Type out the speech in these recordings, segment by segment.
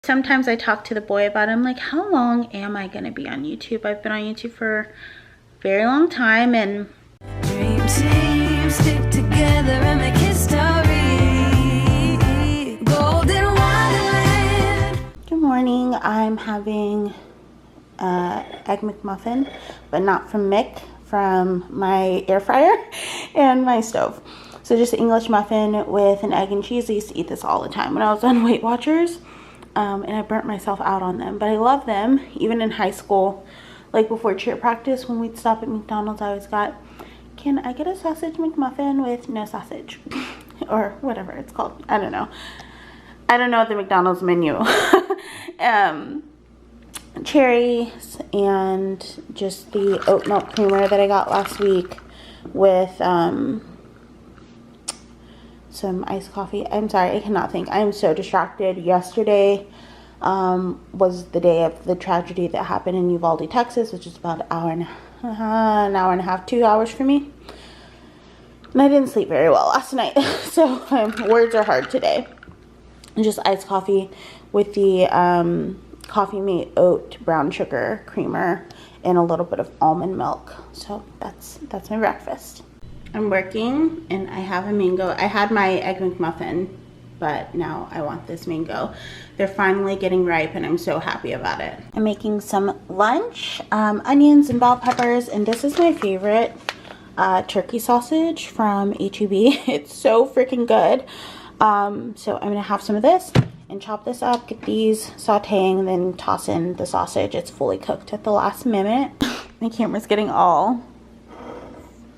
Sometimes I talk to the boy about it. I'm like, how long am I gonna be on YouTube? I've been on YouTube for a very long time, and Dream team, stick together and make history. Golden Wonderland. good morning. I'm having egg McMuffin, but not from Mick, from my air fryer and my stove. So just an English muffin with an egg and cheese. I used to eat this all the time when I was on Weight Watchers, and I burnt myself out on them. But I love them, even in high school. Like before cheer practice, when we'd stop at McDonald's, I always got, can I get a sausage McMuffin with no sausage? Or whatever it's called. I don't know. I don't know the McDonald's menu. Cherries and just the oat milk creamer that I got last week with some iced coffee. I'm sorry, I cannot think. I'm so distracted. Yesterday was the day of the tragedy that happened in Uvalde, Texas, which is about an hour and a half, 2 hours for me. And I didn't sleep very well last night, so words are hard today. And just iced coffee with the Coffee Mate oat brown sugar creamer and a little bit of almond milk. So that's my breakfast. I'm working and I have a mango. I had my egg McMuffin, but now I want this mango. They're finally getting ripe and I'm so happy about it. I'm making some lunch, onions and bell peppers, and this is my favorite turkey sausage from H-E-B. It's so freaking good. So I'm gonna have some of this and chop this up, get these sauteing, then toss in the sausage. It's fully cooked at the last minute. My camera's getting all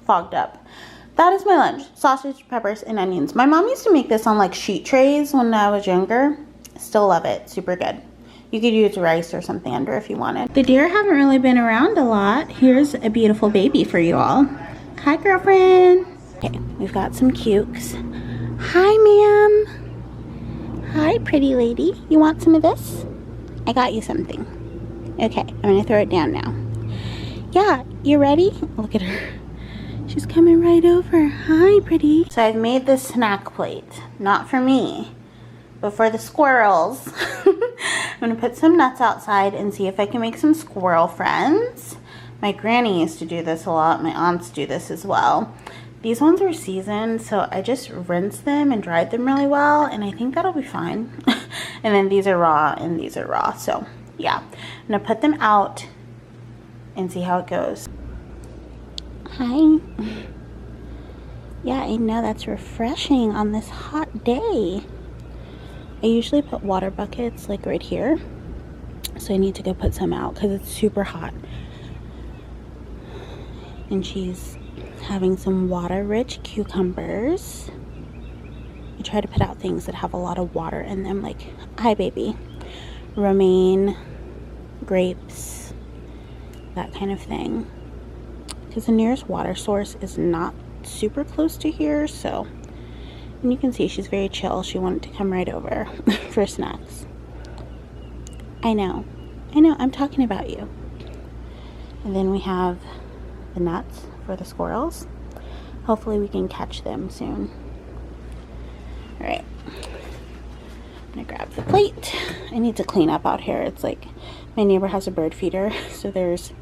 fogged up. That is my lunch: sausage, peppers, and onions. My mom used to make this on like sheet trays when I was younger. Still love it, super good. You could use rice or something under if you wanted. The deer haven't really been around a lot. Here's a beautiful baby for you all. Hi, girlfriend. Okay, we've got some cukes. Hi, ma'am. Hi, pretty lady. You want some of this? I got you something. Okay, I'm gonna throw it down now. Yeah, you ready? Look at her. She's coming right over. Hi, pretty. So I've made this snack plate, not for me, but for the squirrels. I'm gonna put some nuts outside and see if I can make some squirrel friends. My granny used to do this a lot. My aunts do this as well. These ones are seasoned, so I just rinsed them and dried them really well, and I think that'll be fine. And then these are raw and these are raw, so yeah. I'm gonna put them out and see how it goes. Hi. Yeah, I know, that's refreshing on this hot day. I usually put water buckets like right here, so I need to go put some out because it's super hot. And she's having some water-rich cucumbers. I try to put out things that have a lot of water in them, like, hi baby, romaine, grapes, that kind of thing. Because the nearest water source is not super close to here, so, and you can see she's very chill. She wanted to come right over for snacks. I know, I'm talking about you. And then we have the nuts for the squirrels. Hopefully we can catch them soon. All right, I'm gonna grab the plate. I need to clean up out here. It's like my neighbor has a bird feeder, so there's,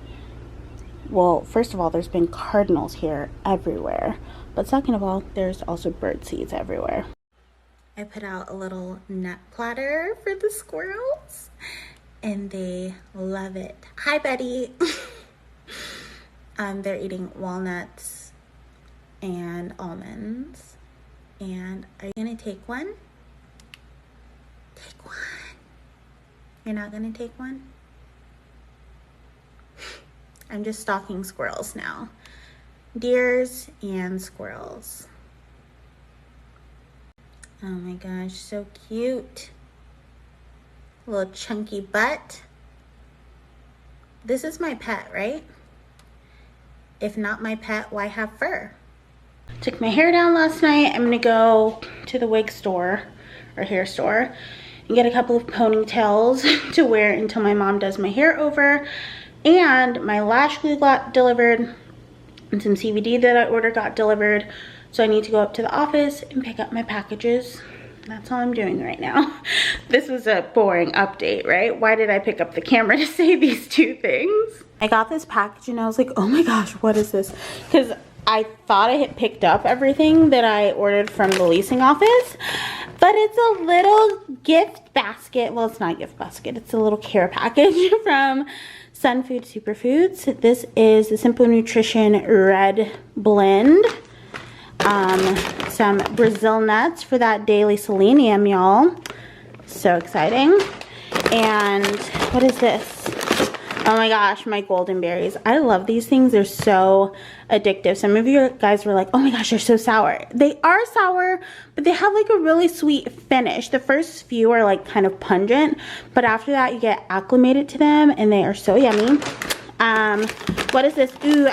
well, first of all, there's been cardinals here everywhere, but second of all, there's also bird seeds everywhere. I put out a little nut platter for the squirrels and they love it. Hi, Betty. They're eating walnuts and almonds. And are you gonna take one? Take one. You're not gonna take one? I'm just stalking squirrels now. Deers and squirrels. Oh my gosh, so cute. Little chunky butt. This is my pet, right? If not my pet, why have fur? Took my hair down last night. I'm gonna go to the wig store or hair store and get a couple of ponytails to wear until my mom does my hair over. And my lash glue got delivered and some CBD that I ordered got delivered. So I need to go up to the office and pick up my packages That's all I'm doing right now. This was a boring update, right? Why did I pick up the camera to say these two things? I got this package and I was like, oh my gosh, what is this? Because I thought I had picked up everything that I ordered from the leasing office, but it's a little gift basket. Well, it's not a gift basket. It's a little care package from Sun Food Superfoods. This is the Simple Nutrition Red Blend. Some Brazil nuts for that daily selenium, y'all. So exciting. And what is this? Oh my gosh, my golden berries. I love these things. They're so addictive. Some of you guys were like, oh my gosh, they're so sour. They are sour, but they have like a really sweet finish. The first few are like kind of pungent, but after that you get acclimated to them and they are so yummy. What is this? Ooh,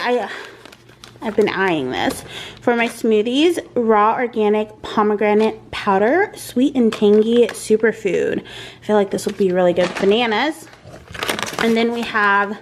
I've been eyeing this for my smoothies. Raw organic pomegranate powder, sweet and tangy superfood. I feel like this will be really good with bananas. And then we have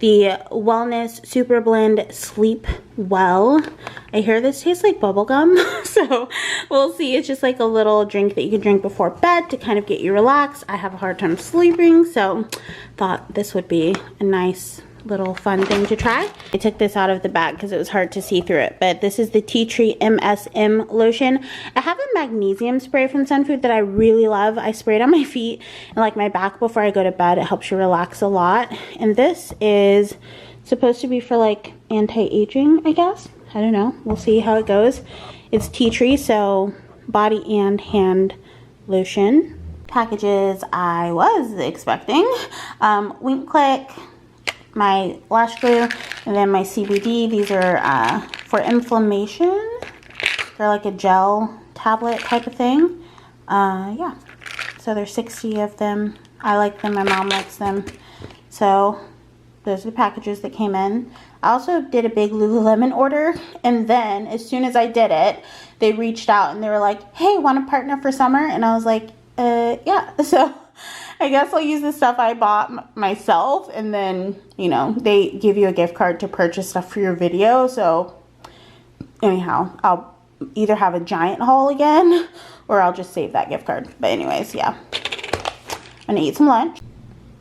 the Wellness Super Blend Sleep Well. I hear this tastes like bubble gum, so we'll see. It's just like a little drink that you can drink before bed to kind of get you relaxed. I have a hard time sleeping, so thought this would be a nice little fun thing to try. I took this out of the bag because it was hard to see through it, but this is the Tea Tree MSM lotion. I have a magnesium spray from Sun Food that I really love. I spray it on my feet and like my back before I go to bed. It helps you relax a lot. And this is supposed to be for like anti-aging, I guess. I don't know. We'll see how it goes. It's tea tree, so body and hand lotion. Packages I was expecting. Wink Click, my lash glue, and then my CBD. These are for inflammation. They're like a gel tablet type of thing. Yeah, so there's 60 of them. I like them, my mom likes them. So those are the packages that came in. I also did a big Lululemon order, and then as soon as I did it, they reached out and they were like, hey, want to partner for summer? And I was like, yeah. So I guess I'll use the stuff I bought myself, and then, you know, they give you a gift card to purchase stuff for your video. So anyhow, I'll either have a giant haul again or I'll just save that gift card. But anyways, yeah, I'm gonna eat some lunch.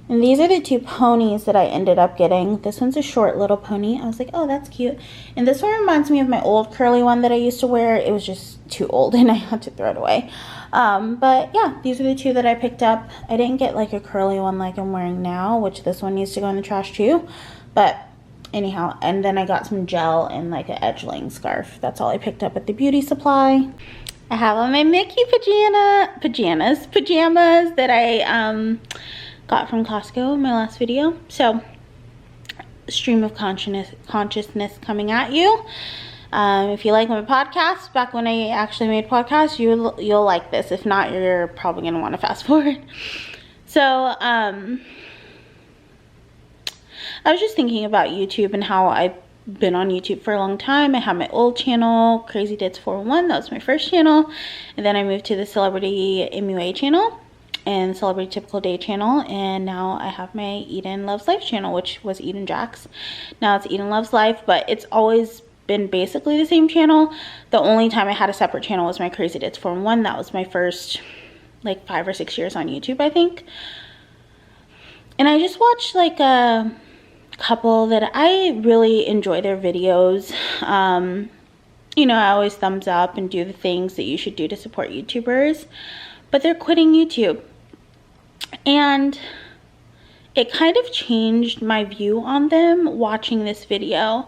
And these are the two ponies that I ended up getting. This one's a short little pony. I was like, oh, that's cute. And this one reminds me of my old curly one that I used to wear. It was just too old and I had to throw it away. But yeah, these are the two that I picked up. I didn't get like a curly one like I'm wearing now, which this one needs to go in the trash too. But anyhow, and then I got some gel and like an edgeling scarf. That's all I picked up at the beauty supply. I have on my Mickey pajamas that I got from Costco in my last video. So stream of consciousness coming at you. If you like my podcast, back when I actually made podcasts, you'll like this. If not, you're probably gonna want to fast forward. So I was just thinking about YouTube and how I've been on YouTube for a long time. I had my old channel, Crazy Dates 411. That was my first channel, and then I moved to the Celebrity MUA channel and Celebrity Typical Day channel, and now I have my Edyn Loves Life channel, which was Edyn Jax. Now it's Edyn Loves Life, but it's always been basically the same channel. The only time I had a separate channel was my Crazy Dates 411. That was my first like 5 or 6 years on YouTube, I think. And I just watched like a couple that I really enjoy their videos. You know, I always thumbs up and do the things that you should do to support YouTubers, but they're quitting YouTube. And it kind of changed my view on them watching this video.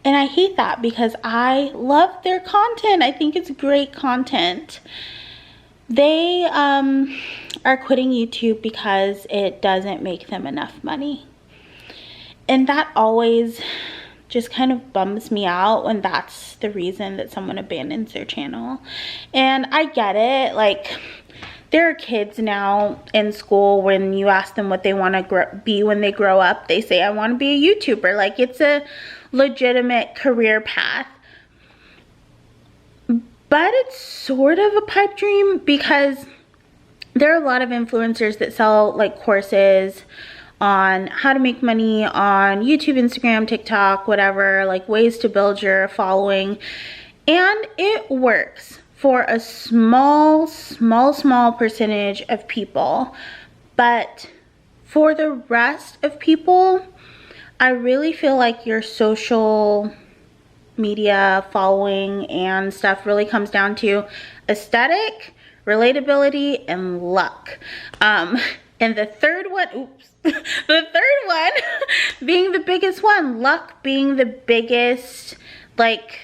And I hate that because I love their content. I think it's great content. They are quitting YouTube because it doesn't make them enough money. And that always just kind of bums me out when that's the reason that someone abandons their channel. And I get it, like, there are kids now in school, when you ask them what they want to be when they grow up, they say, I want to be a YouTuber. Like, it's a legitimate career path. But it's sort of a pipe dream because there are a lot of influencers that sell like courses on how to make money on YouTube, Instagram, TikTok, whatever, like ways to build your following. And it works for a small percentage of people. But for the rest of people, I really feel like your social media following and stuff really comes down to aesthetic, relatability, and luck. And the third one, the third one being the biggest one, luck being the biggest, like,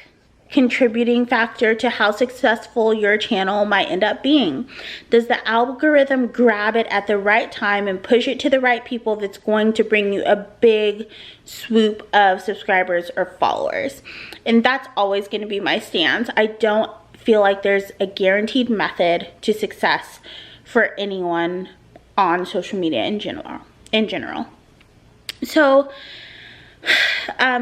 contributing factor to how successful your channel might end up being. Does the algorithm grab it at the right time and push it to the right people that's going to bring you a big swoop of subscribers or followers? And that's always going to be my stance. I don't feel like there's a guaranteed method to success for anyone on social media in general. So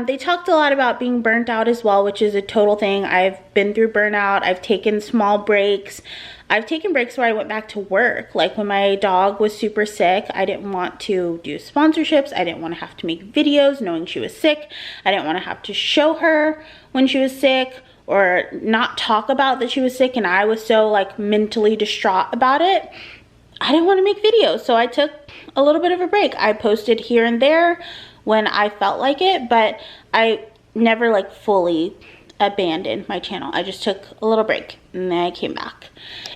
they talked a lot about being burnt out as well, which is a total thing. I've been through burnout. I've taken small breaks. I've taken breaks where I went back to work. Like when my dog was super sick, I didn't want to do sponsorships. I didn't want to have to make videos knowing she was sick. I didn't want to have to show her when she was sick or not talk about that she was sick, and I was so like mentally distraught about it. I didn't want to make videos, so I took a little bit of a break. I posted here and there when I felt like it, but I never like fully abandoned my channel. I just took a little break and then I came back.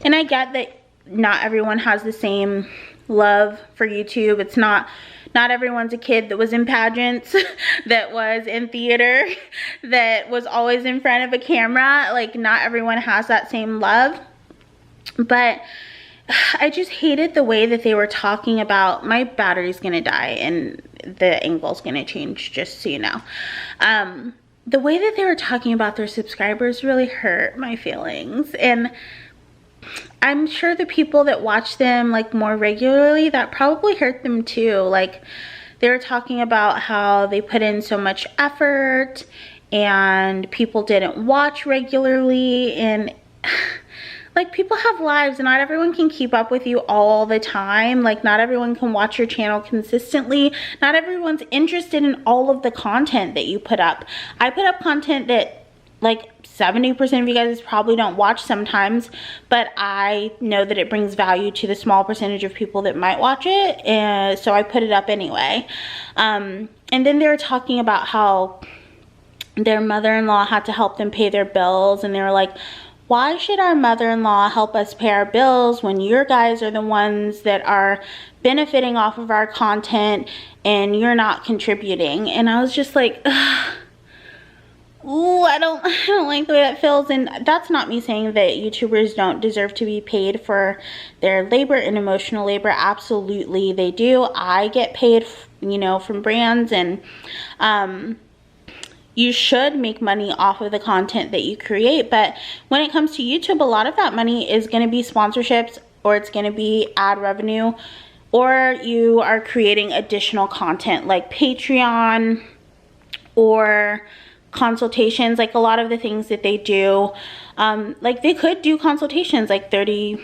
And I get that not everyone has the same love for YouTube. It's not everyone's a kid that was in pageants, that was in theater, that was always in front of a camera. Like, not everyone has that same love. But I just hated the way that they were talking about my battery's gonna die and the angle's gonna change, just so you know. The way that they were talking about their subscribers really hurt my feelings. And I'm sure the people that watch them like more regularly, that probably hurt them too. Like, they were talking about how they put in so much effort and people didn't watch regularly, and like, people have lives and not everyone can keep up with you all the time. Like, not everyone can watch your channel consistently. Not everyone's interested in all of the content that you put up. I put up content that like 70% of you guys probably don't watch sometimes, but I know that it brings value to the small percentage of people that might watch it, and so I put it up anyway. And then they were talking about how their mother-in-law had to help them pay their bills, and they were like, why should our mother-in-law help us pay our bills when your guys are the ones that are benefiting off of our content and you're not contributing? And I was just like, ugh. Ooh, I don't like the way that feels. And that's not me saying that YouTubers don't deserve to be paid for their labor and emotional labor. Absolutely they do. I get paid, you know, from brands, and you should make money off of the content that you create. But when it comes to YouTube, a lot of that money is going to be sponsorships, or it's going to be ad revenue, or you are creating additional content like Patreon or consultations. Like, a lot of the things that they do, like, they could do consultations like $30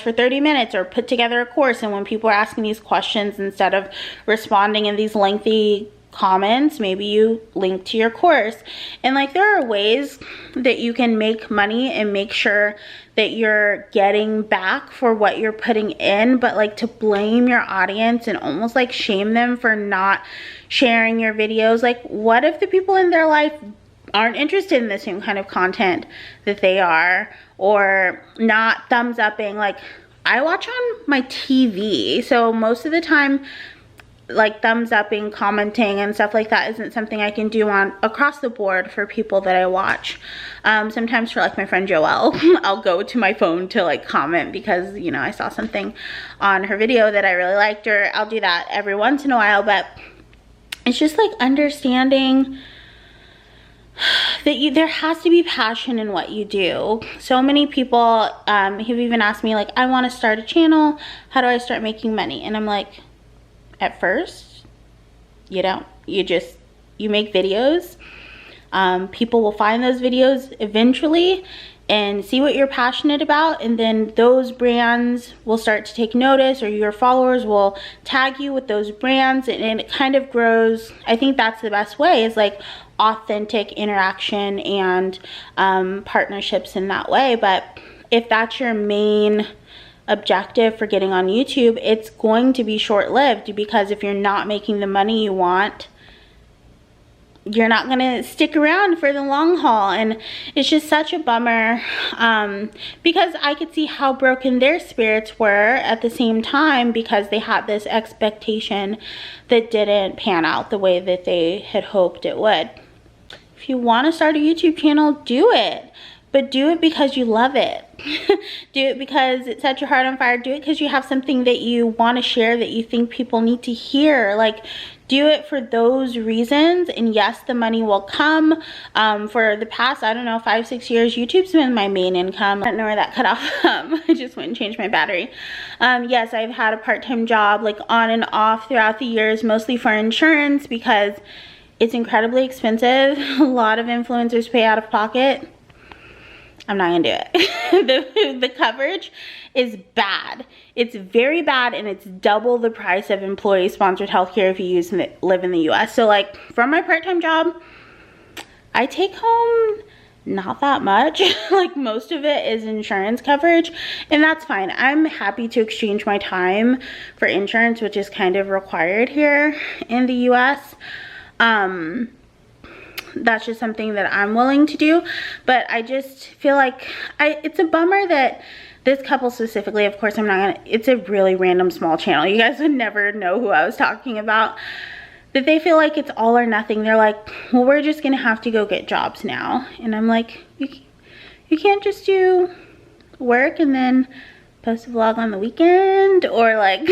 for 30 minutes, or put together a course, and when people are asking these questions, instead of responding in these lengthy comments, maybe you link to your course. And like, there are ways that you can make money and make sure that you're getting back for what you're putting in. But like, to blame your audience and almost like shame them for not sharing your videos, like, what if the people in their life aren't interested in the same kind of content that they are, or not thumbs upping? Like, I watch on my TV, so most of the time, like, thumbs upping, commenting, and stuff like that isn't something I can do on across the board for people that I watch. Sometimes for like my friend Joelle, I'll go to my phone to like comment because, you know, I saw something on her video that I really liked, or I'll do that every once in a while. But it's just like understanding that there has to be passion in what you do. So many people have even asked me, like, I want to start a channel. How do I start making money? And I'm like, at first, you don't. You make videos. People will find those videos eventually, and see what you're passionate about, and then those brands will start to take notice, or your followers will tag you with those brands, and it kind of grows. I think that's the best way, is like authentic interaction and partnerships in that way. But if that's your main objective for getting on YouTube, it's going to be short-lived, because if you're not making the money you want, you're not gonna stick around for the long haul. And it's just such a bummer, because I could see how broken their spirits were at the same time, because they had this expectation that didn't pan out the way that they had hoped it would. If you want to start a YouTube channel, do it, but do it because you love it. Do it because it set your heart on fire. Do it because you have something that you want to share, that you think people need to hear. Like, do it for those reasons, and yes, the money will come. For the past, I don't know, 5-6 years, YouTube's been my main income. I don't know where that cut off. I just went and changed my battery. Yes, I've had a part-time job, like on and off throughout the years, mostly for insurance, because it's incredibly expensive. A lot of influencers pay out of pocket. I'm not gonna do it. The coverage is bad. It's very bad, and it's double the price of employee-sponsored healthcare if you live in the US. So like, from my part-time job, I take home not that much. Like, most of it is insurance coverage, and that's fine. I'm happy to exchange my time for insurance, which is kind of required here in the US. That's just something that I'm willing to do. But I just feel like it's a bummer that this couple specifically, of course I'm not gonna, it's a really random small channel, you guys would never know who I was talking about, that they feel like it's all or nothing. They're like, well, we're just gonna have to go get jobs now. And I'm like, you can't just do work and then post a vlog on the weekend, or like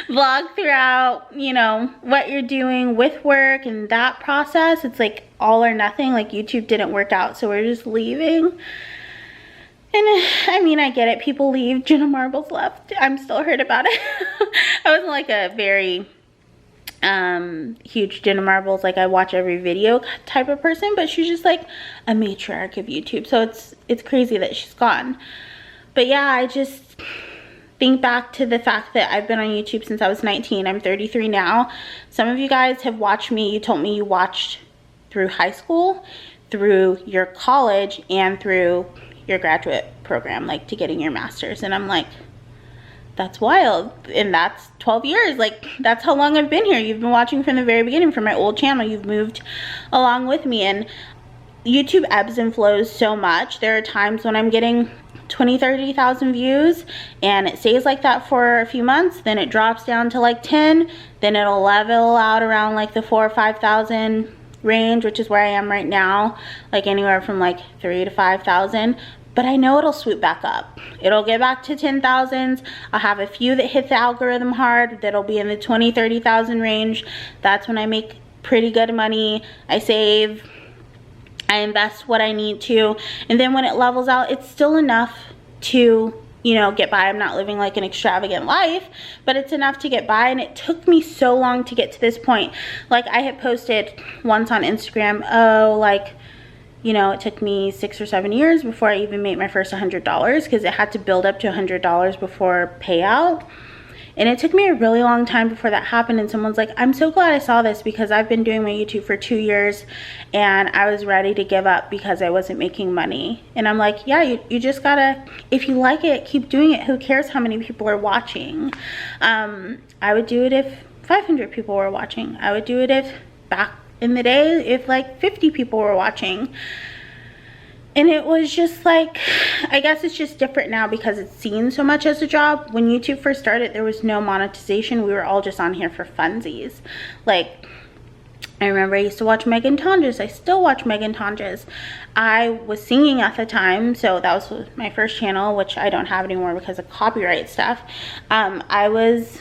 vlog throughout, you know, what you're doing with work and that process. It's like all or nothing. Like, YouTube didn't work out, so we're just leaving. And I mean, I get it, people leave. Jenna Marbles left. I'm still hurt about it. I wasn't like a very huge Jenna Marbles, like I watch every video type of person, but she's just like a matriarch of YouTube, so it's crazy that she's gone. But yeah, I just think back to the fact that I've been on YouTube since I was 19. I'm 33 now. Some of you guys have watched me. You told me you watched through high school, through your college, and through your graduate program, like to getting your master's. And I'm like, that's wild. And that's 12 years. Like, that's how long I've been here. You've been watching from the very beginning, from my old channel. You've moved along with me. And YouTube ebbs and flows so much. There are times when I'm getting 20-30,000 views, and it stays like that for a few months, then it drops down to like 10, then it'll level out around like the 4,000 or 5,000 range, which is where I am right now, like anywhere from like 3,000 to 5,000. But I know it'll swoop back up. It'll get back to 10,000s. I'll have a few that hit the algorithm hard, that'll be in the 20-30,000 range. That's when I make pretty good money. I save, I invest what I need to, and then when it levels out, it's still enough to, you know, get by. I'm not living like an extravagant life, but it's enough to get by. And it took me so long to get to this point. Like, I had posted once on Instagram, oh, like, you know, it took me 6 or 7 years before I even made my first $100, because it had to build up to $100 before payout. And it took me a really long time before that happened. And someone's like, I'm so glad I saw this, because I've been doing my YouTube for 2 years and I was ready to give up because I wasn't making money. And I'm like, yeah, you just gotta, if you like it, keep doing it. Who cares how many people are watching? I would do it if 500 people were watching. I would do it if, back in the day, if like 50 people were watching. And it was just like, I guess it's just different now because it's seen so much as a job. When YouTube first started, there was no monetization. We were all just on here for funsies. Like, I remember I used to watch Megan Tonjes. I still watch Megan Tonjes. I was singing at the time, so that was my first channel, which I don't have anymore because of copyright stuff. I was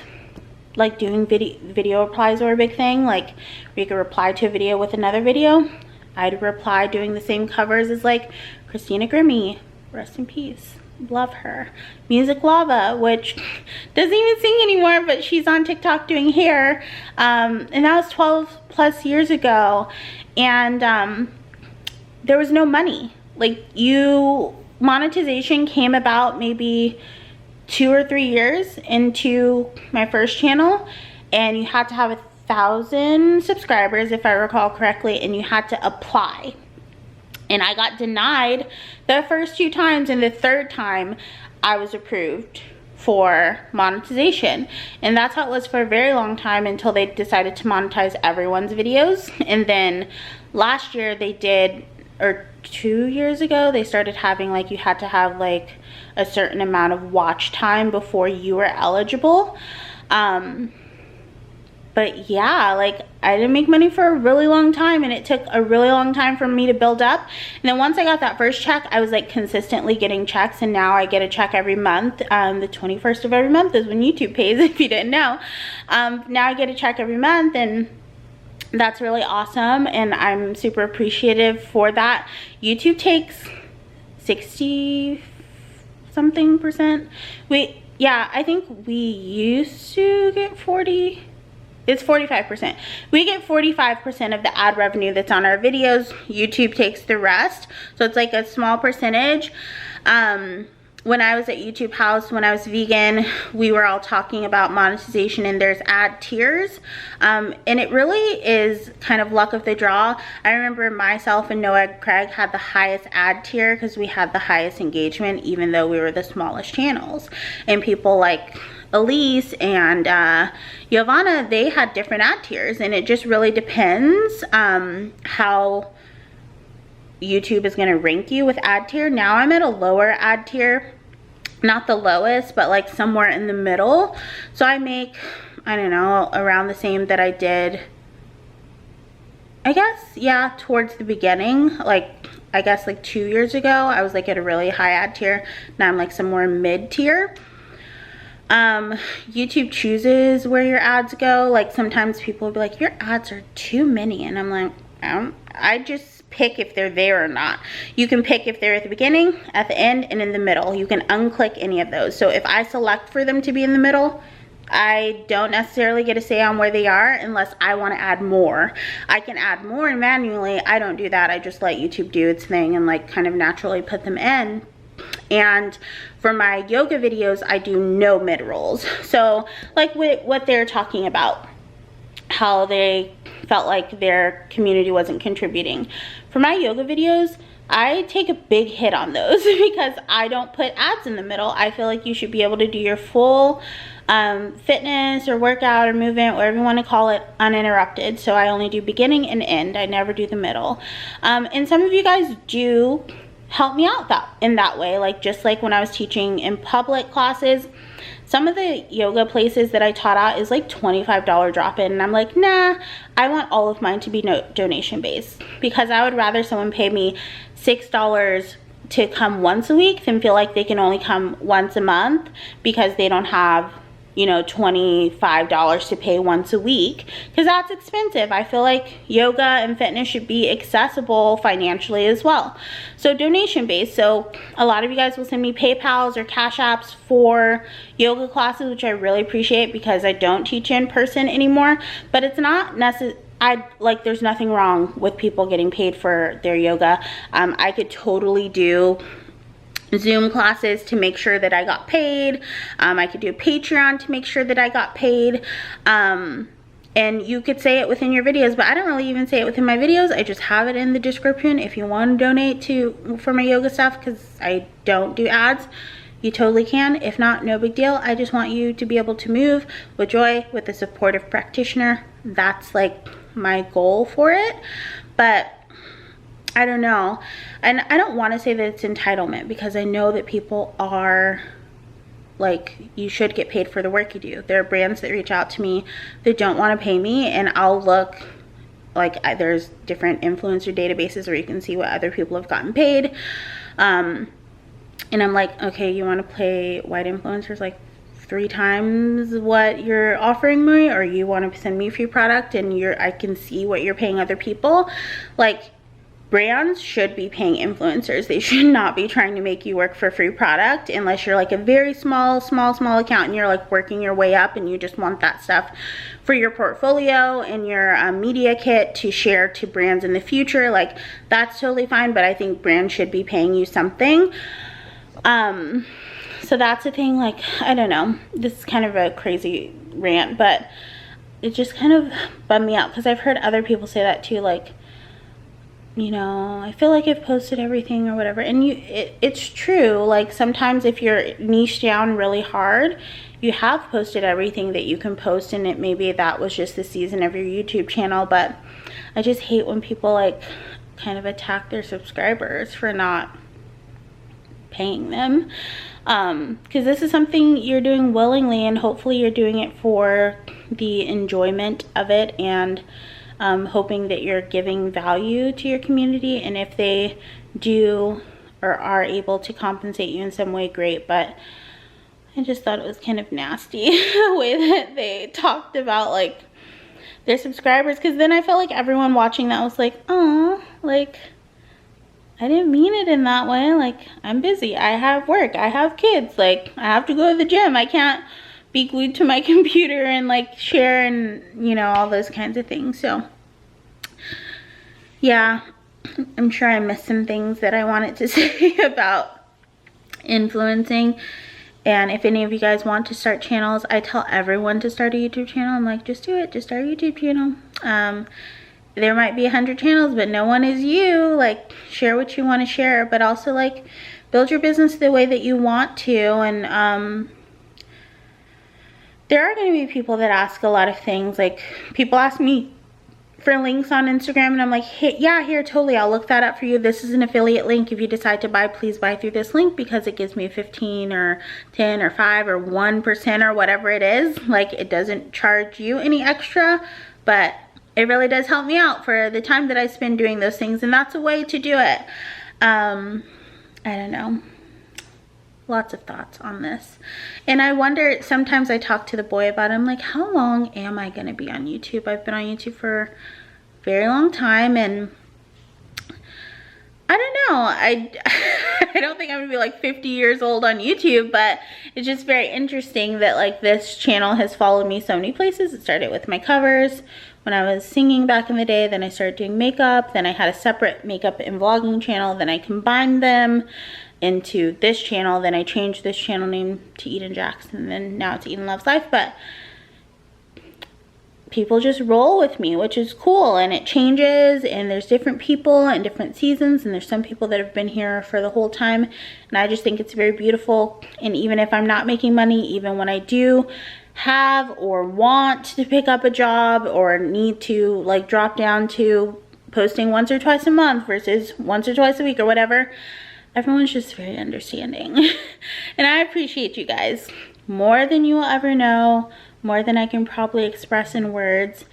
like doing video replies were a big thing. Like, you could reply to a video with another video. I'd reply doing the same covers as like Christina Grimmie, rest in peace, love her. Music Lava, which doesn't even sing anymore, but she's on TikTok doing hair. And that was 12 plus years ago. And there was no money. Like, you monetization came about maybe 2 or 3 years into my first channel, and you had to have 1,000 subscribers if I recall correctly, and you had to apply. And I got denied the first 2 times, and the third time I was approved for monetization. And that's how it was for a very long time, until they decided to monetize everyone's videos. And then last year they did, or 2 years ago, they started having like, you had to have like a certain amount of watch time before you were eligible. But yeah, like I didn't make money for a really long time, and it took a really long time for me to build up. And then once I got that first check, I was like consistently getting checks, and now I get a check every month. The 21st of every month is when YouTube pays, if you didn't know. Now I get a check every month, and that's really awesome, and I'm super appreciative for that. YouTube takes 60 something percent. Yeah, I think we used to get 40. It's 45%. We get 45% of the ad revenue that's on our videos. YouTube takes the rest. So it's like a small percentage. When I was at YouTube House, when I was vegan, we were all talking about monetization, and there's ad tiers. And it really is kind of luck of the draw. I remember myself and Noah Craig had the highest ad tier because we had the highest engagement, even though we were the smallest channels. And people like Elise and Giovanna, they had different ad tiers, and it just really depends how YouTube is going to rank you with ad tier. Now I'm at a lower ad tier, not the lowest, but like somewhere in the middle. So I make, I don't know, around the same that I did, I guess, yeah, towards the beginning. Like I guess like 2 years ago, I was like at a really high ad tier. Now I'm like somewhere mid tier. YouTube chooses where your ads go. Like sometimes people will be like, your ads are too many, and I'm like, I just pick if they're there or not. You can pick if they're at the beginning, at the end, and in the middle. You can unclick any of those. So if I select for them to be in the middle, I don't necessarily get a say on where they are unless I want to add more. I can add more manually. I don't do that. I just let YouTube do its thing and like kind of naturally put them in. And for my yoga videos, I do no mid-rolls. So like what they're talking about, how they felt like their community wasn't contributing. For my yoga videos, I take a big hit on those because I don't put ads in the middle. I feel like you should be able to do your full fitness or workout or movement, whatever you want to call it, uninterrupted. So I only do beginning and end. I never do the middle. And some of you guys do help me out in that way. Like just like when I was teaching in public classes, some of the yoga places that I taught at is like $25 drop-in, and I'm like, nah, I want all of mine to be donation based, because I would rather someone pay me $6 to come once a week than feel like they can only come once a month because they don't have, you know, $25 to pay once a week, because that's expensive. I feel like yoga and fitness should be accessible financially as well. So donation based. So a lot of you guys will send me PayPals or Cash Apps for yoga classes, which I really appreciate because I don't teach in person anymore. But it's not necessary. There's nothing wrong with people getting paid for their yoga. I could totally do Zoom classes to make sure that I got paid. I could do a Patreon to make sure that I got paid. And you could say it within your videos, but I don't really even say it within my videos. I just have it in the description if you want to donate for my yoga stuff, because I don't do ads. You totally can. If not, no big deal. I just want you to be able to move with joy with a supportive practitioner. That's like my goal for it. But I don't know, and I don't want to say that it's entitlement, because I know that people are like, you should get paid for the work you do. There are brands that reach out to me that don't want to pay me, and I'll look, like there's different influencer databases where you can see what other people have gotten paid, and I'm like, okay, you want to pay white influencers like 3 times what you're offering me, or you want to send me free product and I can see what you're paying other people? Like, brands should be paying influencers. They should not be trying to make you work for free product, unless you're like a very small account and you're like working your way up and you just want that stuff for your portfolio and your media kit to share to brands in the future. Like, that's totally fine, but I think brands should be paying you something. So that's the thing, like, I don't know, this is kind of a crazy rant, but it just kind of bummed me out because I've heard other people say that too, like, you know, I feel like I've posted everything or whatever. And it's true. Like, sometimes if you're niche down really hard, you have posted everything that you can post, and it maybe that was just the season of your YouTube channel. But I just hate when people like kind of attack their subscribers for not paying them, because this is something you're doing willingly, and hopefully you're doing it for the enjoyment of it, and hoping that you're giving value to your community. And if they do or are able to compensate you in some way, great. But I just thought it was kind of nasty the way that they talked about like their subscribers, because then I felt like everyone watching that was like, oh, like, I didn't mean it in that way. Like, I'm busy, I have work, I have kids, like, I have to go to the gym, I can't be glued to my computer and like share and, you know, all those kinds of things. So yeah, I'm sure I missed some things that I wanted to say about influencing. And if any of you guys want to start channels, I tell everyone to start a YouTube channel. I'm like, just do it, just start a YouTube channel. There might be 100 channels, but no one is you. Like, share what you want to share, but also like build your business the way that you want to. And there are going to be people that ask a lot of things. Like, people ask me for links on Instagram, and I'm like, hey, yeah, here, totally, I'll look that up for you. This is an affiliate link. If you decide to buy, please buy through this link, because it gives me 15 or 10 or 5 or 1% or whatever it is. Like, it doesn't charge you any extra, but it really does help me out for the time that I spend doing those things, and that's a way to do it. I don't know. Lots of thoughts on this. And I wonder, sometimes I talk to the boy about it. I'm like, how long am I going to be on YouTube? I've been on YouTube for a very long time, and I don't know. I don't think I'm going to be like 50 years old on YouTube, but it's just very interesting that like this channel has followed me so many places. It started with my covers when I was singing back in the day. Then I started doing makeup. Then I had a separate makeup and vlogging channel. Then I combined them into this channel. Then I changed this channel name to Edyn Jackson, and then now it's Edyn Loves Life. But people just roll with me, which is cool, and it changes, and there's different people and different seasons, and there's some people that have been here for the whole time, and I just think it's very beautiful. And even if I'm not making money, even when I do have or want to pick up a job or need to like drop down to posting once or twice a month versus once or twice a week or whatever, everyone's just very understanding. And I appreciate you guys more than you will ever know, more than I can probably express in words.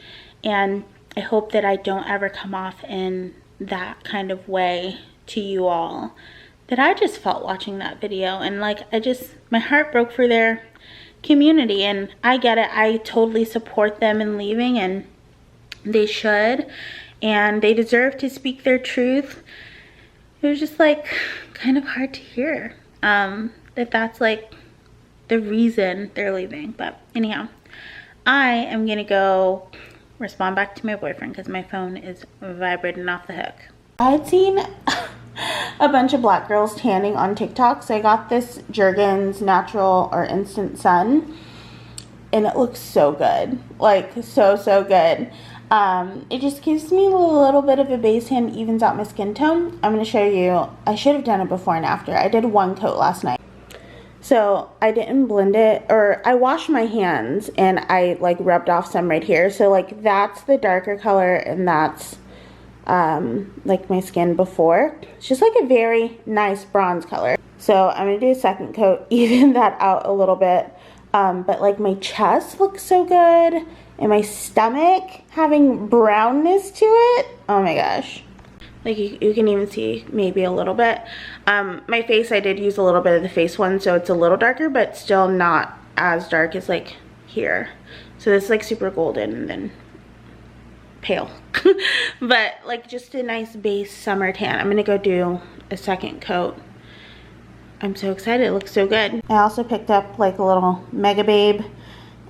And I hope that I don't ever come off in that kind of way to you all that I just felt watching that video. And like, my heart broke for their community, and I get it. I totally support them in leaving, and they should, and they deserve to speak their truth. It was just like kind of hard to hear that that's like the reason they're leaving. But anyhow, I am gonna go respond back to my boyfriend because my phone is vibrating off the hook. I had seen a bunch of black girls tanning on TikTok, so I got this Jergens natural or instant sun, and it looks so good, like so good. It just gives me a little bit of a base tan, evens out my skin tone. I'm going to show you. I should have done it before and after. I did one coat last night, so I didn't blend it, or I washed my hands and I like rubbed off some right here. So like that's the darker color, and that's like my skin before. It's just like a very nice bronze color. So I'm going to do a second coat, even that out a little bit. But like my chest looks so good, and my stomach having brownness to it. Oh my gosh. Like you can even see maybe a little bit. My face, I did use a little bit of the face one, so it's a little darker, but still not as dark as like here. So this is like super golden and then pale. But like just a nice base summer tan. I'm gonna go do a second coat. I'm so excited. It looks so good. I also picked up like a little Mega Babe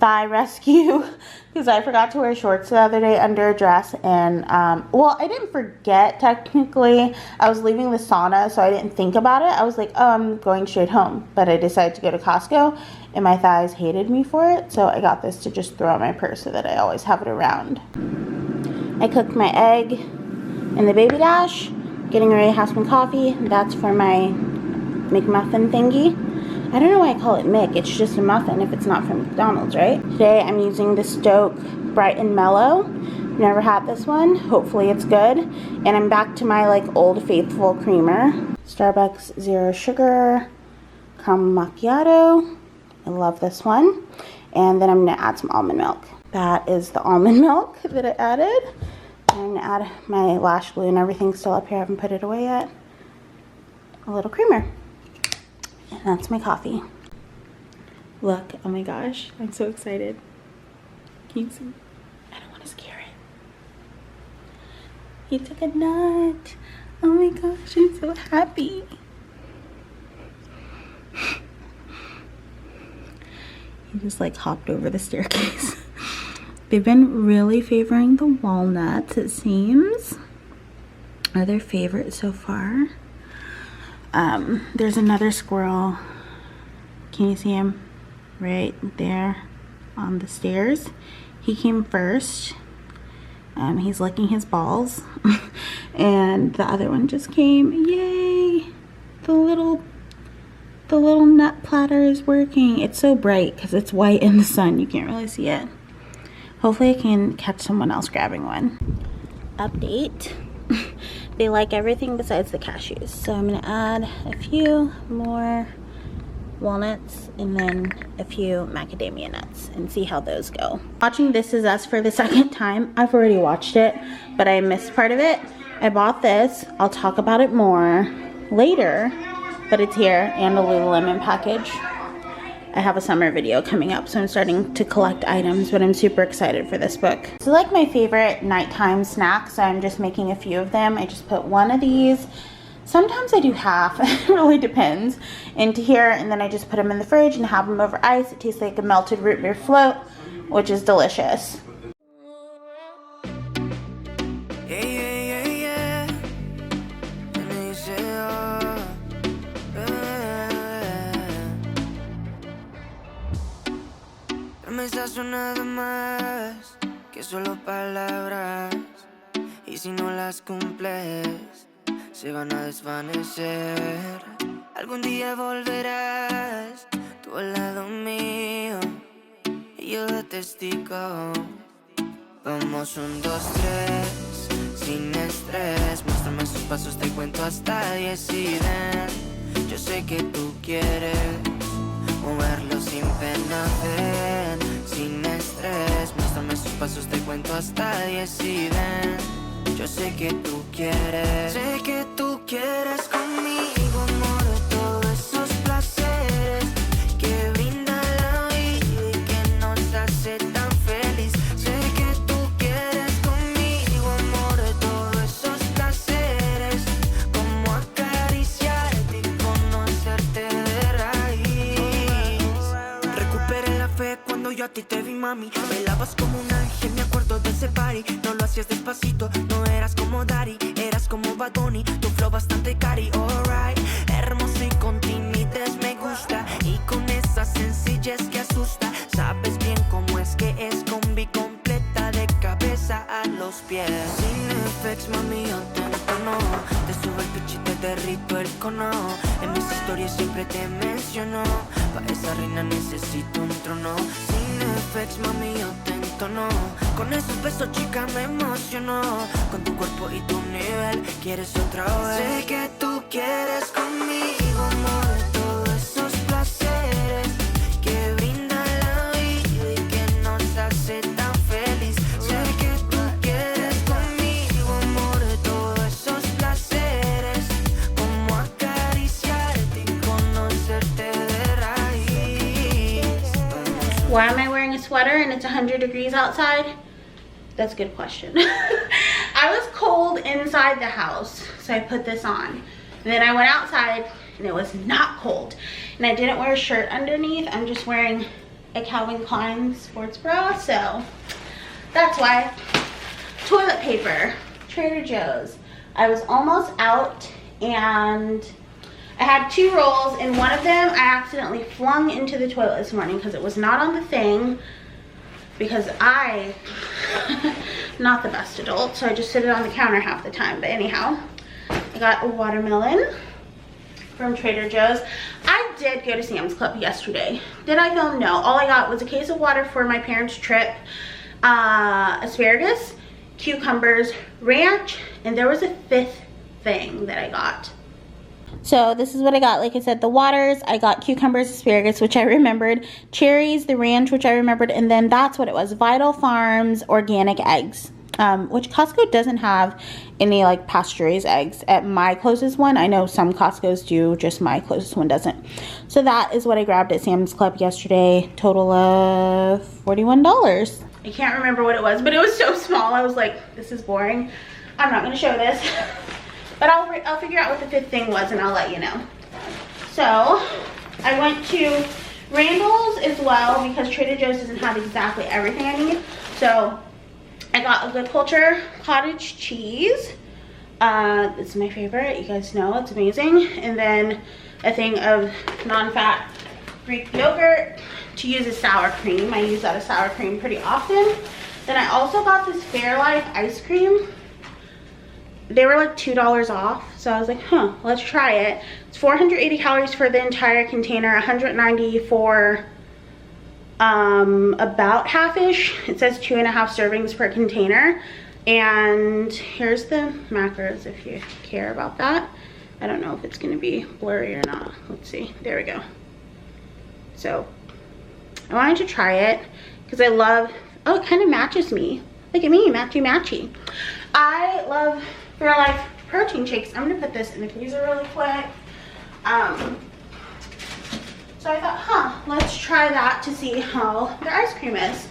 thigh rescue because I forgot to wear shorts the other day under a dress, and well, I didn't forget technically. I was leaving the sauna, so I didn't think about it. I was like, oh, I'm going straight home, but I decided to go to Costco, and my thighs hated me for it, so I got this to just throw in my purse so that I always have it around. I cooked my egg in the baby dash, getting ready to have some coffee. That's for my McMuffin thingy. I don't know why I call it Mick. It's just a muffin if it's not from McDonald's, right? Today I'm using the Stoke Bright and Mellow. Never had this one. Hopefully it's good. And I'm back to my like old faithful creamer. Starbucks Zero Sugar Caramel Macchiato. I love this one. And then I'm gonna add some almond milk. That is the almond milk that I added. I'm gonna add my lash glue and everything still up here. I haven't put it away yet. A little creamer. And that's my coffee. Look, oh my gosh, I'm so excited. Can you see? I don't want to scare it. He took a nut. Oh my gosh, I'm so happy. He just like hopped over the staircase. They've been really favoring the walnuts, it seems. Are their favorite so far. There's another squirrel. Can you see him? Right there on the stairs. He came first. He's licking his balls. And the other one just came. Yay! The little nut platter is working. It's so bright because it's white in the sun. You can't really see it. Hopefully I can catch someone else grabbing one. Update. They like everything besides the cashews. So I'm gonna add a few more walnuts and then a few macadamia nuts and see how those go. Watching This Is Us for the second time. I've already watched it, but I missed part of it. I bought this. I'll talk about it more later, but it's here, and a Lululemon package. I have a summer video coming up, so I'm starting to collect items, but I'm super excited for this book. It's like my favorite nighttime snack, so I'm just making a few of them. I just put one of these. Sometimes I do half, it really depends, into here, and then I just put them in the fridge and have them over ice. It tastes like a melted root beer float, which is delicious. Nada más que solo palabras, y si no las cumples se van a desvanecer. Algún día volverás tú al lado mío y yo de testigo. Vamos 1, 2, 3 sin estrés. Muéstrame sus pasos, te cuento hasta 10 y ven. Yo sé que tú quieres moverlo sin pena, ven. Sin estrés, muéstrame sus pasos, te cuento hasta 10 y ven. Yo sé que tú quieres. Sé que tú quieres conmigo, amor, todos esos placeres que brinda la vida y que nos hace tan feliz. Sé que tú quieres conmigo, amor, todos esos placeres, como acariciarte y conocerte de raíz. Recuperé la fe cuando yo a ti te vi, mami. Bailabas como un ángel, me acuerdo de ese party. No lo hacías despacito, no eras como Daddy, eras como Bad Bunny, tu flow bastante cari, alright. Hermoso y con timidez me gusta, y con esa sencillez que asusta. Sabes bien cómo es que es combi completa de cabeza a los pies. Sin effects, mami, yo te entono, te subo el pitch y te derrito el cono. En mis historias siempre te menciono, pa' esa reina necesito un trono. Sin effects, mami, yo te entono, con esos besos chica me emociono. Con tu cuerpo y tu nivel, quieres otra vez. Sé que tú quieres conmigo, amor, todos esos placeres que brinda la vida y que nos hace tan feliz. Sé que tú quieres conmigo, amor, todos esos placeres, como acariciarte y conocerte de raíz. Why am I wearing a sweater and it's 100 degrees outside? That's a good question. I was cold inside the house, so I put this on. And then I went outside and it was not cold. And I didn't wear a shirt underneath. I'm just wearing a Calvin Klein sports bra, so that's why. Toilet paper, Trader Joe's. I was almost out and I had 2 rolls, and one of them I accidentally flung into the toilet this morning because it was not on the thing, because I not the best adult, so I just sit it on the counter half the time. But anyhow, I got a watermelon from Trader Joe's. I did go to Sam's Club yesterday. Did I film? No. All I got was a case of water for my parents' trip, asparagus, cucumbers, ranch, and there was a 5th thing that I got. So this is what I got. Like I said, the waters, I got cucumbers, asparagus, which I remembered, cherries, the ranch, which I remembered, and then that's what it was, Vital Farms organic eggs, which Costco doesn't have any like pasture-raised eggs at my closest one. I know some Costco's do, just my closest one doesn't. So that is what I grabbed at Sam's Club yesterday, total of $41. I can't remember what it was, but it was so small. I was like, this is boring. I'm not going to show this. But I'll figure out what the 5th thing was and I'll let you know. So I went to Randall's as well because Trader Joe's doesn't have exactly everything I need. So I got a Good Culture cottage cheese. It's my favorite. You guys know it's amazing. And then a thing of non-fat Greek yogurt to use as sour cream. I use that as sour cream pretty often. Then I also got this Fairlife ice cream. They were like $2 off, so I was like, huh, let's try it. It's 480 calories for the entire container, 190 for about half-ish. It says 2.5 servings per container. And here's the macros if you care about that. I don't know if it's gonna be blurry or not. Let's see, there we go. So I wanted to try it because I love, oh, it kind of matches me. Look at me, matchy matchy. I love Fairlife protein shakes. I'm gonna put this in the freezer really quick. So I thought, huh, let's try that to see how the ice cream is.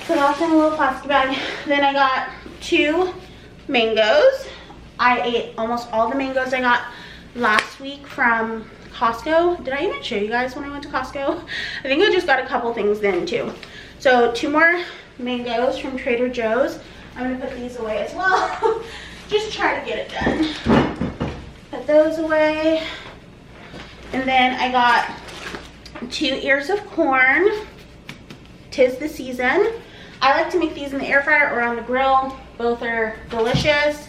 Put off in a little plastic bag. Then I got 2 mangoes. I ate almost all the mangoes I got last week from Costco. Did I even show you guys when I went to Costco? I think I just got a couple things then too. So 2 more mangoes from Trader Joe's. I'm gonna put these away as well. Just try to get it done. Put those away. And then I got 2 ears of corn. 'Tis the season. I like to make these in the air fryer or on the grill. Both are delicious.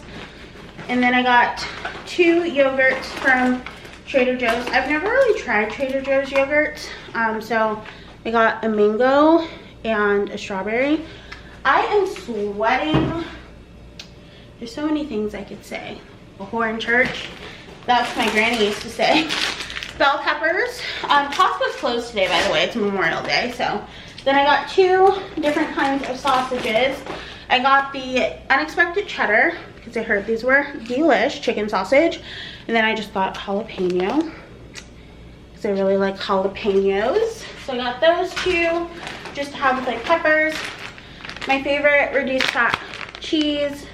And then I got 2 yogurts from Trader Joe's. I've never really tried Trader Joe's yogurt. So I got a mango and a strawberry. I am sweating. There's so many things I could say. A whore in church. That's what my granny used to say. Bell peppers. Costco's closed today, by the way. It's Memorial Day. So then I got 2 different kinds of sausages. I got the unexpected cheddar because I heard these were delish, chicken sausage. And then I just got jalapeno because I really like jalapenos. So I got those 2 just to have with like peppers. My favorite reduced fat cheese.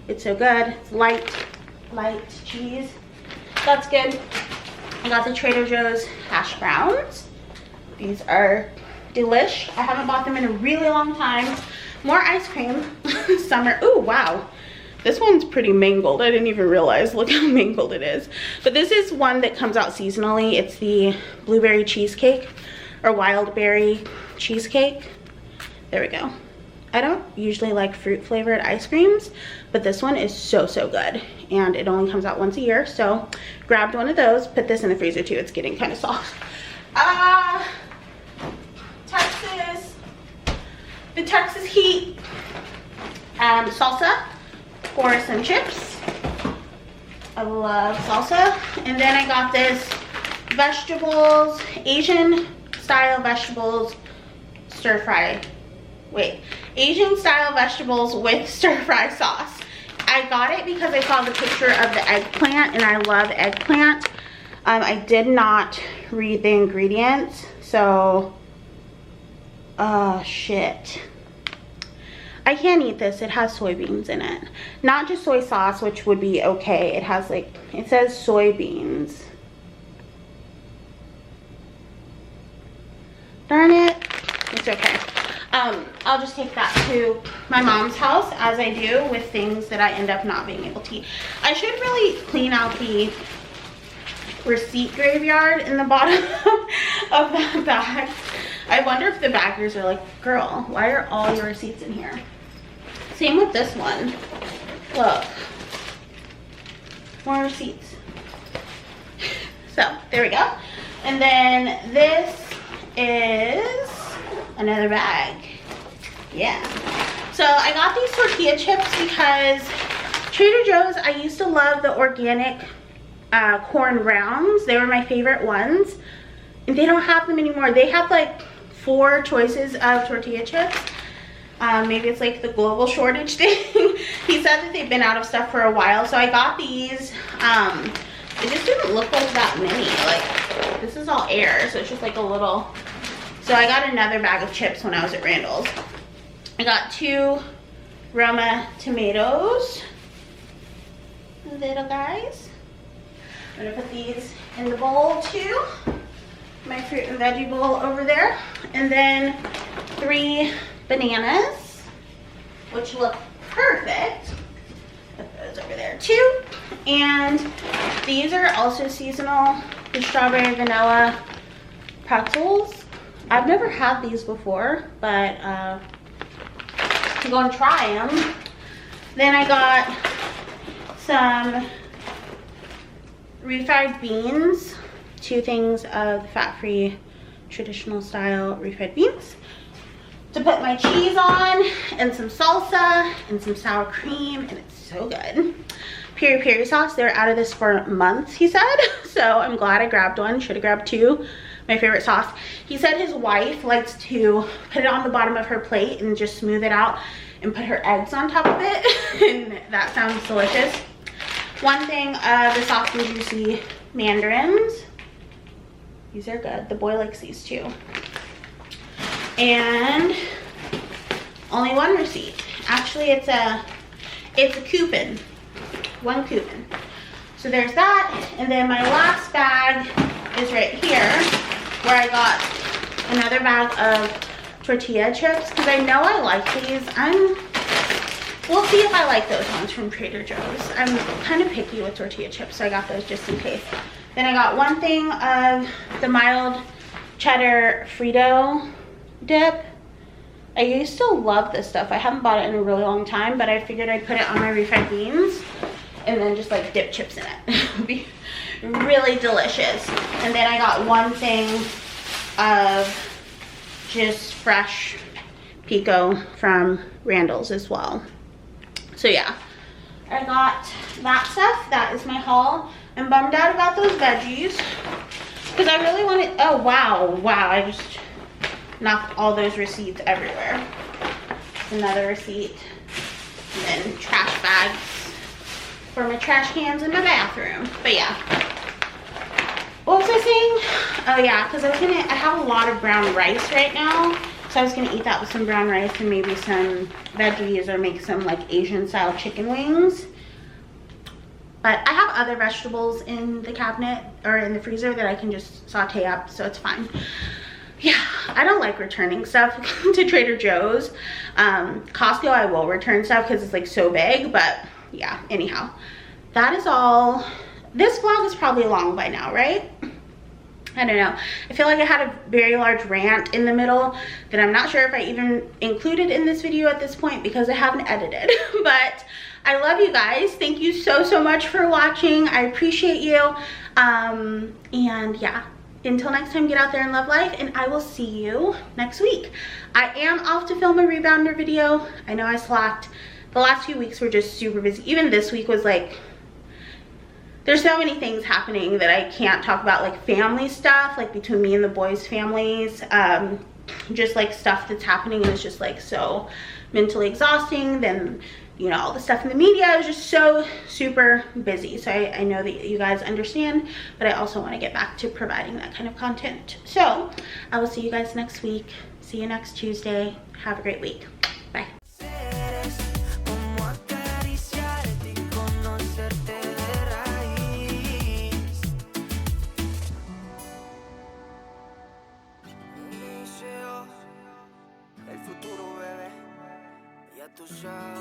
It's so good. It's light cheese. That's good. I got the Trader Joe's hash browns. These are delish. I haven't bought them in a really long time. More ice cream. Summer. Ooh, wow. This one's pretty mangled. I didn't even realize. Look how mangled it is. But this is one that comes out seasonally. It's the blueberry cheesecake or wild berry cheesecake. There we go. I don't usually like fruit flavored ice creams, but this one is so good, and it only comes out once a year. So grabbed one of those. Put this in the freezer too. It's getting kind of soft. Texas, the Texas heat, salsa for some chips. I love salsa. And then I got this vegetables, Asian style vegetables stir fry. Asian style vegetables with stir fry sauce. I got it because I saw the picture of the eggplant and I love eggplant. I did not read the ingredients, so shit. I can't eat this. It has soybeans in it. Not just soy sauce, which would be okay. It has like, it says soybeans. Darn it. I'll just take that to my mom's house, as I do with things that I end up not being able to eat. I should really clean out the receipt graveyard in the bottom of that bag. I wonder if the baggers are like, girl, why are all your receipts in here? Same with this one. Look, more receipts. So there we go. And then this is another bag. Yeah. So I got these tortilla chips because Trader Joe's, I used to love the organic corn rounds. They were my favorite ones. And they don't have them anymore. They have like 4 choices of tortilla chips. Maybe it's like the global shortage thing. He said that they've been out of stuff for a while. So I got these. It just didn't look like that many. Like, this is all air. So it's just like a little. So I got another bag of chips when I was at Randall's. I got 2 Roma tomatoes. Little guys. I'm gonna put these in the bowl too. My fruit and veggie bowl over there. And then 3 bananas, which look perfect. Put those over there too. And these are also seasonal, the strawberry vanilla pretzels. I've never had these before, but to go and try them. Then I got some refried beans, 2 things of the fat-free traditional style refried beans to put my cheese on, and some salsa and some sour cream, and it's so good. Peri peri sauce, they're out of this for months, he said, so I'm glad I grabbed one. Should have grabbed 2. My favorite sauce. He said his wife likes to put it on the bottom of her plate and just smooth it out and put her eggs on top of it, and that sounds delicious. 1 thing of the soft and juicy mandarins. These are good. The boy likes these too. And only 1 receipt. Actually, it's a coupon. 1 coupon. So there's that. And then my last bag is right here, where I got another bag of tortilla chips, because I know I like these. We'll see if I like those ones from Trader Joe's. I'm kind of picky with tortilla chips, so I got those just in case. Then I got 1 thing of the mild cheddar Frito dip. I used to love this stuff. I haven't bought it in a really long time, but I figured I'd put it on my refried beans and then just like dip chips in it. It would be really delicious. And then I got 1 thing of just fresh pico from Randall's as well. So yeah, I got that stuff. That is my haul. I'm bummed out about those veggies because I really wanted. Oh wow, I just knocked all those receipts everywhere. Another receipt, and then trash bags for my trash cans in my bathroom. But yeah, what was I saying? Oh yeah, because I have a lot of brown rice right now, so I was gonna eat that with some brown rice and maybe some veggies, or make some like Asian style chicken wings. But I have other vegetables in the cabinet or in the freezer that I can just saute up, so it's fine. Yeah, I don't like returning stuff to Trader Joe's. Costco, I will return stuff because it's like so big, but yeah, anyhow. That is all. This vlog is probably long by now, right? I don't know. I feel like I had a very large rant in the middle that I'm not sure if I even included in this video at this point because I haven't edited. But I love you guys. Thank you so much for watching. I appreciate you. And yeah, until next time, get out there and love life, and I will see you next week. I am off to film a rebounder video. I know I slacked. The last few weeks were just super busy. Even this week was like, there's so many things happening that I can't talk about, like family stuff, like between me and the boys' families, just like stuff that's happening, and it's just like so mentally exhausting. Then, you know, all the stuff in the media is just so super busy. So I know that you guys understand, but I also want to get back to providing that kind of content. So I will see you guys next week. See you next Tuesday. Have a great week. Bye. El futuro closer.